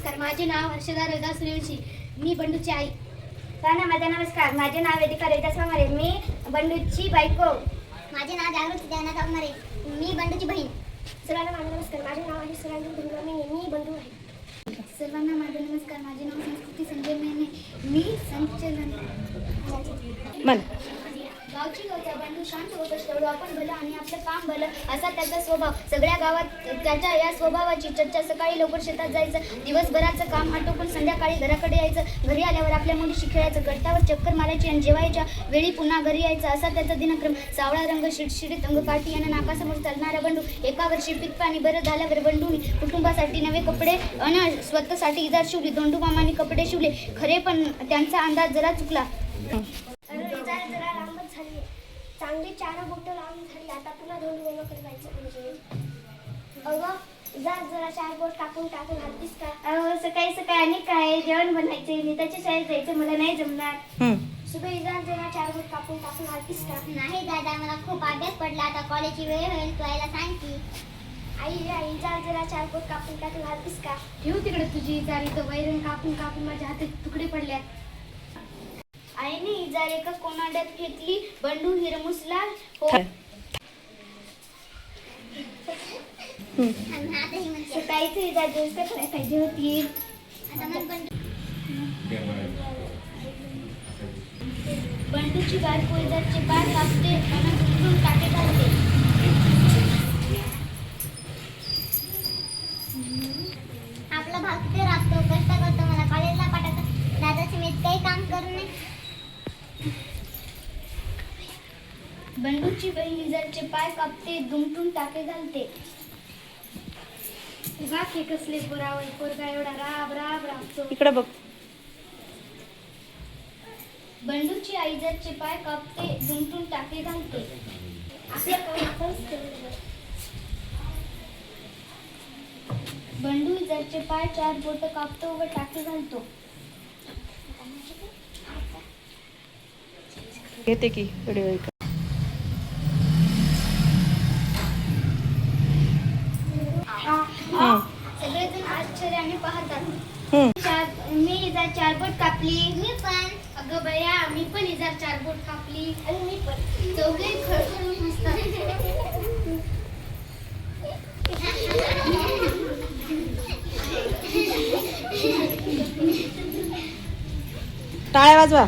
नमस्कार, माझे नाव हर्षदा रविदास सूर्यवंशी. मी बंडूची आई. माझा नमस्कार, माझे नाव वेदिका रविदास वाघमारे. मी बंडूची बायको. माझे नाव जागृती दयानाथ वाघमारे. मी बंडूची बहीण. सर्वांना माझा नमस्कार, माझे नाव आहे सुरांजन धुंगामे. मी बंडू आहे. सर्वांना माझा नमस्कार, माझे नाव संस्कृती संजय मेहने. मी संचलन. गावची गवत्या बंडू शांत होत असतो. आपण भलं आणि आपलं काम भलं असा त्याचा स्वभाव. सगळ्या गावात त्याच्या या स्वभावाची चर्चा. सकाळी लवकर शेतात जायचं, दिवसभराचं काम आटोपून संध्याकाळी घराकडे यायचं. घरी आल्यावर आपल्या मुलीशी खेळायचं, गटावर चक्कर मारायची आणि जेवायच्या वेळी पुन्हा घरी यायचं. असा त्याचा दिनक्रम. सावळा रंग, शिडशिडीत अंग, काठी यानं नाकासमोर चालणारा बंडू. एका वर्षी पिकपाणी बरं झाल्यावर बंडूनी कुटुंबासाठी नवे कपडे आणि स्वतःसाठी इजार शिवली. धोंडू मामाने कपडे शिवले खरे, पण त्यांचा अंदाज जरा चुकला. जरा लांबच झाली, चांगली 4 बोटं लांब झाली. आता पुन्हा धोंडू मामाकडे जायचं म्हणजे जरा 4 बोट कापून घालतीस का? सकाळी सकाळी आणि काय जेवण बनायचे, नीताच्या शाळेत जायचं, मला नाही जमणार. सुबह जरा 4 बोट कापून घालतीस का? नाही दादा, मला खूप अभ्यास पडला. आता कॉलेजची वेळ होईल, तू यायला सांग की. आई जरा 4 बोट कापून घालतीस का? ठेव तिकडे तुझी जारी. तर वैरण कापून माझ्या हातात तुकडे पडल्यात. आईने इजार एका कोनाड्यात घेतली. बंडू हिरमुसला. सकाळीच इजार दिवस करायला पाहिजे होती. बंडूची बायको इजारचे पाय कापते आणि दुखून काटे घालते. आपला भाग ते राबतो, कष्ट करतो, मला कॉलेजला पाठवतो. दादाची मी काही काम करू नये. बंडूची बहीण इजारचे पाय कापते, दुमटून टाके घालते. बाकी कसले पोरगा एवढा राब राबतो. इकडे बघ. बंडूची आई इजारचे पाय कापते, दुमटून टाके घालते. आपलं काम आपणच केलं. बंडू इजारचे पाय 4 बोट कापतो व टाके घालतो. घेते की व्हिडिओ. सगळेजण आश्चर्याने पाहतात. मी इजार 4 बोट कापली. मी पण. अगं बया, मी पण इजार 4 बोट कापली. आणि मी पण. चौघे खळखळून हसतात. टाळ्या वाजवा.